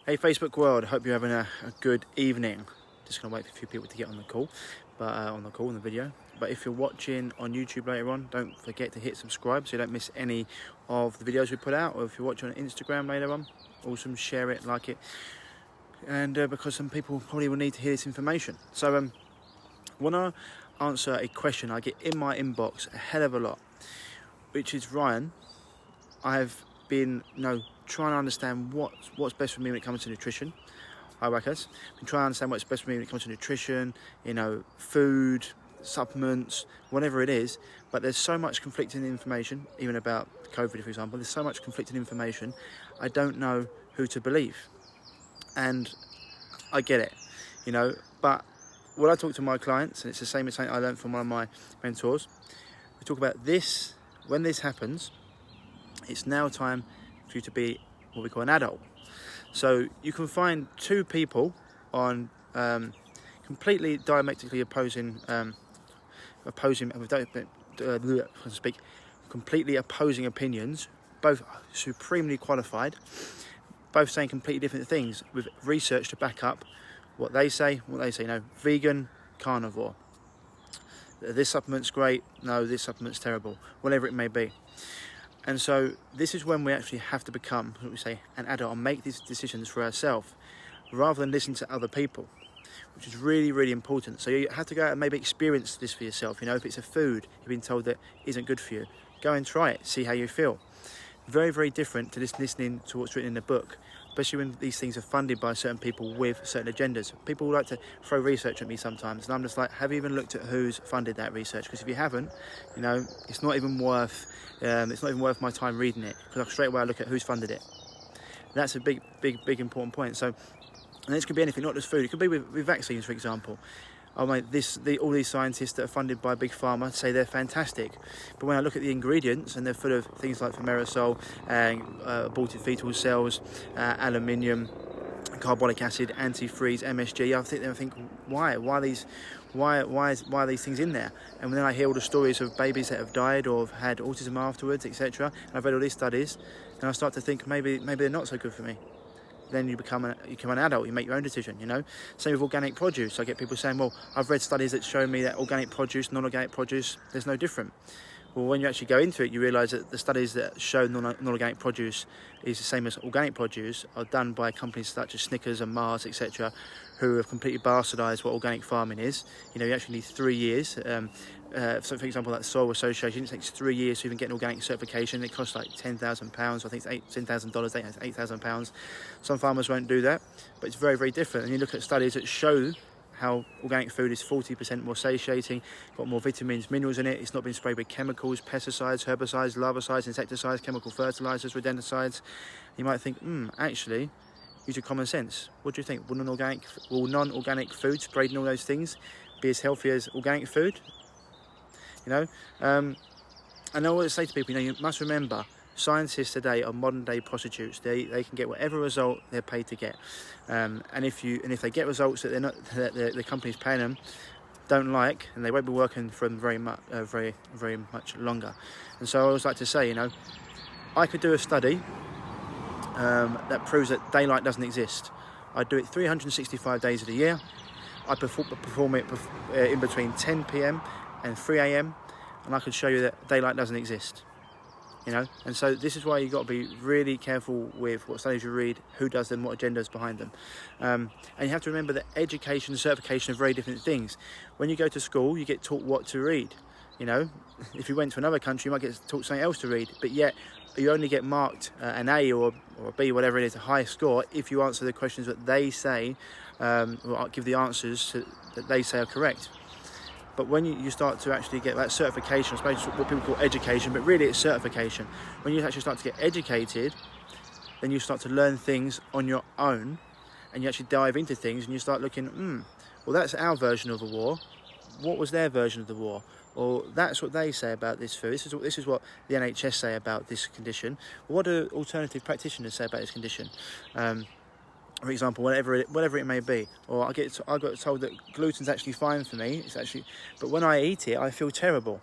Hey Facebook world, hope you're having a good evening. Just gonna wait for a few people to get on the call, in the video. But if you're watching on YouTube later on, don't forget to hit subscribe so you don't miss any of the videos we put out. Or if you're watching on Instagram later on, awesome, share it, like it. And because some people probably will need to hear this information. So when I answer a question I get in my inbox a hell of a lot, which is, Ryan, I've been trying to understand what's best for me when it comes to nutrition. Hi Wackers. Been trying to understand what's best for me when it comes to nutrition, food, supplements, whatever it is. But there's so much conflicting information, even about COVID, for example. There's so much conflicting information. I don't know who to believe, and I get it, But when I talk to my clients, and it's the same as something I learned from one of my mentors, we talk about this. When this happens, it's now time for you to be what we call an adult. So you can find two people on completely diametrically completely opposing opinions, both supremely qualified, both saying completely different things with research to back up what they say. Vegan, carnivore. This supplement's great. No, this supplement's terrible. Whatever it may be. And so this is when we actually have to become, what we say, an adult and make these decisions for ourselves rather than listen to other people, which is really, really important. So you have to go out and maybe experience this for yourself. If it's a food you've been told that isn't good for you, go and try it, see how you feel. Very, very different to just listening to what's written in the book, especially when these things are funded by certain people with certain agendas. People like to throw research at me sometimes, and I'm just like, have you even looked at who's funded that research? Because if you haven't, it's not even worth my time reading it, because straight away I look at who's funded it. And that's a big important point. So, and this could be anything, not just food. It could be with vaccines, for example. All these scientists that are funded by Big Pharma say they're fantastic, but when I look at the ingredients, and they're full of things like thimerosal, aborted fetal cells, aluminium, carbonic acid, antifreeze, MSG, I think why are these things in there? And then I hear all the stories of babies that have died or have had autism afterwards, etc. And I've read all these studies, and I start to think maybe they're not so good for me. Then you become an adult, you make your own decision, Same with organic produce. I get people saying, well, I've read studies that show me that organic produce, non-organic produce, there's no different. Well, when you actually go into it, you realise that the studies that show non-organic produce is the same as organic produce are done by companies such as Snickers and Mars, etc., who have completely bastardised what organic farming is. You actually need 3 years. So, for example, like the Soil Association, it takes 3 years to even get an organic certification. It costs like £10,000. I think it's $10,000, £8,000. Some farmers won't do that, but it's very, very different. And you look at studies that show how organic food is 40% more satiating, got more vitamins, minerals in it. It's not been sprayed with chemicals, pesticides, herbicides, larvicides, insecticides, chemical fertilizers, rodenticides. You might think, actually, use your common sense. What do you think? Will non-organic food sprayed in all those things be as healthy as organic food? And I always say to people, you must remember, scientists today are modern day prostitutes. They can get whatever result they're paid to get, and if they get results that the company's paying them don't like, and they won't be working for them very much longer. And so I always like to say, I could do a study that proves that daylight doesn't exist. I do it 365 days of the year. I perform it in between 10 p.m. and 3 a.m. and I can show you that daylight doesn't exist. And so this is why you've got to be really careful with what studies you read, who does them, what agenda's behind them. And you have to remember that education and certification are very different things. When you go to school, you get taught what to read. If you went to another country, you might get taught something else to read, but yet you only get marked an A or a B, whatever it is, a high score, if you answer the questions that they say, or give the answers that they say are correct. But when you start to actually get that certification, I suppose what people call education, but really it's certification. When you actually start to get educated, then you start to learn things on your own, and you actually dive into things, and you start looking, well, that's our version of a war. What was their version of the war? Or that's what they say about this food. This is what the NHS say about this condition. Well, what do alternative practitioners say about this condition? For example, whatever it may be, or I got told that gluten's actually fine for me. But when I eat it, I feel terrible.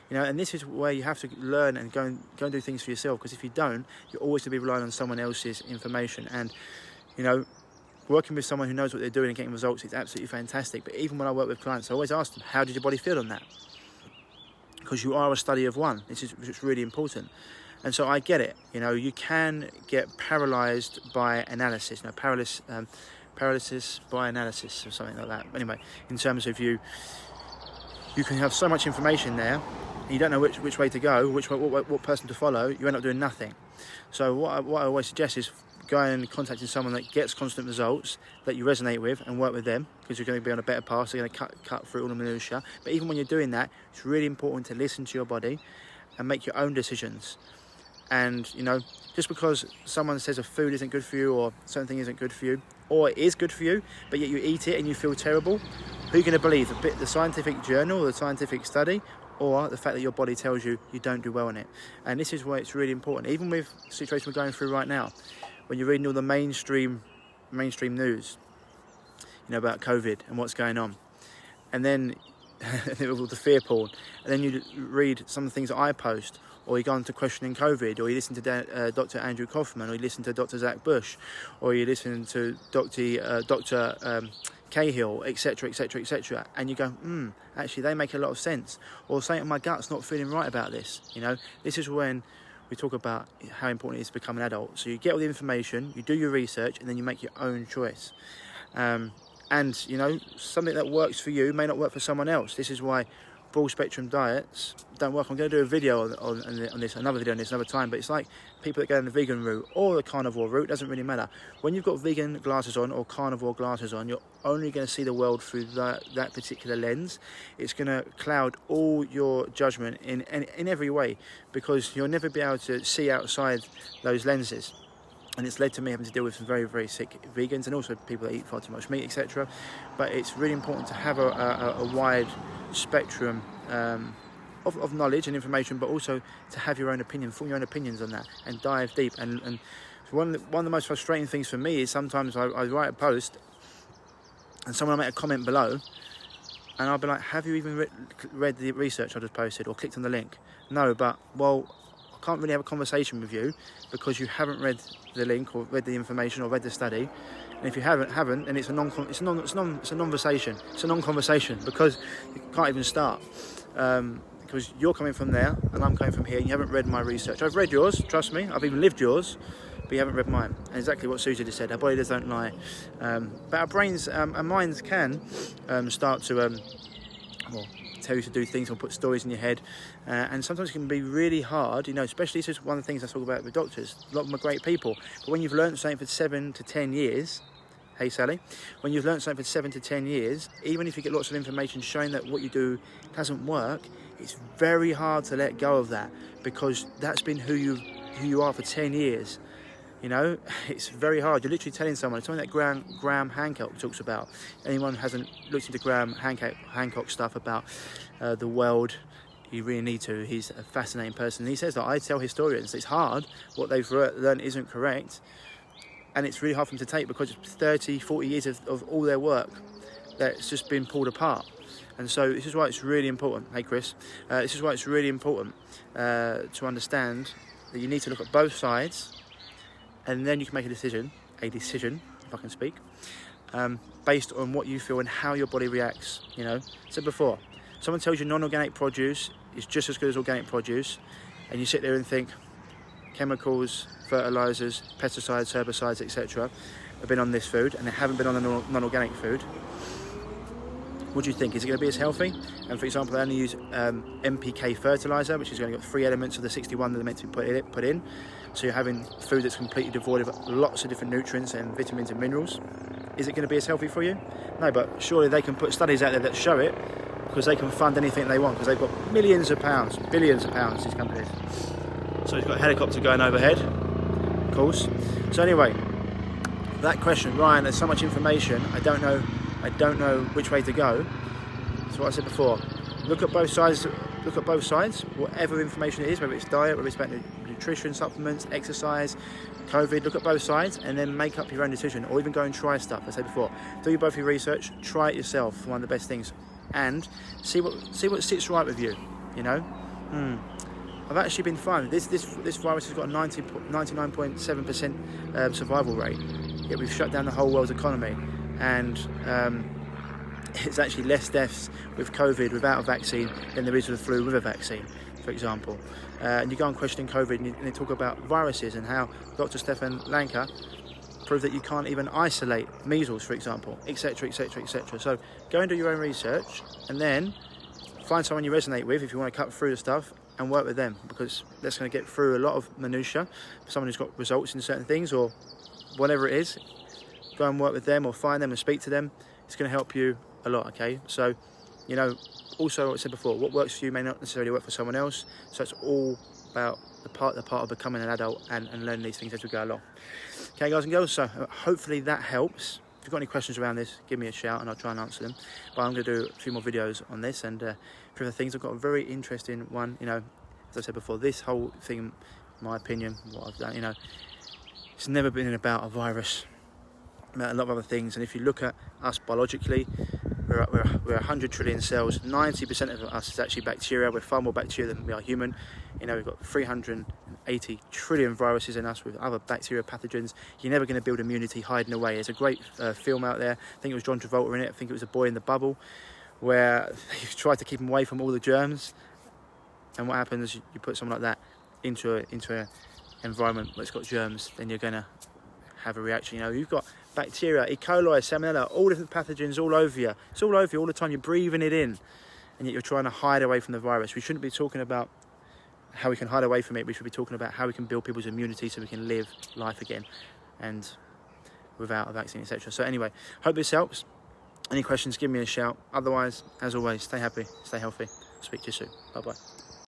And this is where you have to learn and go and do things for yourself. Because if you don't, you're always going to be relying on someone else's information. And You know, working with someone who knows what they're doing and getting results is absolutely fantastic. But even when I work with clients, I always ask them, how did your body feel on that? Because you are a study of one. This is really important. And so I get it. You know, you can get paralyzed by analysis. You know, paralysis by analysis or something like that. Anyway, in terms of you can have so much information there, and you don't know which way to go, what person to follow. You end up doing nothing. So what I always suggest is going and contacting someone that gets constant results that you resonate with and work with them, because you're going to be on a better path. So you're going to cut through all the minutiae. But even when you're doing that, it's really important to listen to your body and make your own decisions. And, you know, just because someone says a food isn't good for you or something isn't good for you, or it is good for you, but yet you eat it and you feel terrible, who are you going to believe? The scientific journal, the scientific study, or the fact that your body tells you you don't do well in it? And this is why it's really important. Even with the situation we're going through right now, when you're reading all the mainstream news, you know, about COVID and what's going on, and then with the fear porn, and then you read some of the things that I post, or you go on to Questioning COVID, or you listen to Dr. Andrew Kaufman, or you listen to Dr. Zach Bush, or you listen to Dr. Cahill, etc., etc., etc., and you go, actually they make a lot of sense. Or saying, my gut's not feeling right about this. You know, this is when we talk about how important it is to become an adult. So you get all the information, you do your research, and then you make your own choice. And, you know, something that works for you may not work for someone else. This is why broad spectrum diets don't work. I'm going to do a video on this, another video on this another time, but it's like people that go down the vegan route or the carnivore route, doesn't really matter. When you've got vegan glasses on or carnivore glasses on, you're only going to see the world through that particular lens. It's going to cloud all your judgment in every way, because you'll never be able to see outside those lenses. And it's led to me having to deal with some very, very sick vegans and also people that eat far too much meat, etc. But it's really important to have a wide spectrum of knowledge and information, but also to have your own opinion, form your own opinions on that, and dive deep. And one of the most frustrating things for me is sometimes I write a post and someone will make a comment below, and I'll be like, have you even read the research I just posted or clicked on the link? No, but, well, I can't really have a conversation with you because you haven't read the link or read the information or read the study. And if you haven't, and it's a non-conversation. It's a non-conversation because you can't even start. Because you're coming from there and I'm coming from here, and you haven't read my research. I've read yours, trust me. I've even lived yours, but you haven't read mine. And exactly what Susie just said. Our body does don't lie, but our brains, our minds can start to tell you to do things or put stories in your head, and sometimes it can be really hard, you know, especially this is one of the things I talk about with doctors. A lot of them are great people, but when you've learned something for 7 to 10 years, hey Sally, when you've learned something for 7 to 10 years, even if you get lots of information showing that what you do doesn't work, it's very hard to let go of that, because that's been who you are for 10 years. You know, it's very hard. You're literally telling someone, it's something that Graham Hancock talks about. Anyone who hasn't looked into Graham Hancock stuff about the world, you really need to. He's a fascinating person. And he says that I tell historians it's hard, what they've learned isn't correct, and it's really hard for them to take because it's 30, 40 years of all their work that's just been pulled apart. And so this is why it's really important. Hey Chris, this is why it's really important to understand that you need to look at both sides, and then you can make a decision, if I can speak, based on what you feel and how your body reacts. You know, I said before, someone tells you non-organic produce is just as good as organic produce, and you sit there and think chemicals, fertilizers, pesticides, herbicides, etc. have been on this food and they haven't been on the non-organic food. What do you think? Is it going to be as healthy? And for example, they only use NPK fertilizer, which is going to got 3 elements of the 61 that are meant to be put in. So you're having food that's completely devoid of lots of different nutrients and vitamins and minerals. Is it going to be as healthy for you? No, but surely they can put studies out there that show it, because they can fund anything they want, because they've got millions of pounds, billions of pounds, these companies. So he's got a helicopter going overhead, of course. So anyway, that question, Ryan, there's so much information, I don't know which way to go. That's what I said before. Look at both sides, whatever information it is, whether it's diet, whether it's about nutrition, supplements, exercise, COVID, look at both sides and then make up your own decision, or even go and try stuff. I said before, do both your research, try it yourself, one of the best things, and see what sits right with you, you know. I've actually been fine. This virus has got a 99.7% survival rate. yet we've shut down the whole world's economy, and it's actually less deaths with COVID without a vaccine than there is with the flu with a vaccine, for example. And you go on questioning COVID and they talk about viruses and how Dr. Stefan Lanka proved that you can't even isolate measles, for example, etc, etc, etc. So go and do your own research, and then find someone you resonate with if you want to cut through the stuff, and work with them, because that's going to get through a lot of minutiae for someone who's got results in certain things or whatever it is. Go and work with them or find them and speak to them. It's going to help you a lot, okay? So, you know, also what I said before, what works for you may not necessarily work for someone else. So it's all about the part of becoming an adult and learning these things as we go along. Okay, guys and girls, so hopefully that helps. If you've got any questions around this, give me a shout and I'll try and answer them. But I'm going to do a few more videos on this, and for the things, I've got a very interesting one. You know, as I said before, this whole thing, in my opinion, what I've done, you know, it's never been about a virus, about a lot of other things. And if you look at us biologically, we're 100 trillion cells. 90% of us is actually bacteria. We're far more bacteria than we are human. You know, we've got 380 trillion viruses in us with other bacteria pathogens. You're never going to build immunity hiding away. There's a great film out there. I think it was John Travolta in it. I think it was A Boy in the Bubble, where they tried to keep him away from all the germs. And what happens, you put someone like that into an environment where it's got germs, then you're going to have a reaction. You know, you've got bacteria, E. coli, salmonella, all different pathogens all over you. It's all over you all the time. You're breathing it in, and yet you're trying to hide away from the virus. We shouldn't be talking about how we can hide away from it. We should be talking about how we can build people's immunity so we can live life again, and without a vaccine, etc. So anyway, hope this helps. Any questions, give me a shout. Otherwise, as always, stay happy, stay healthy. Speak to you soon. Bye bye.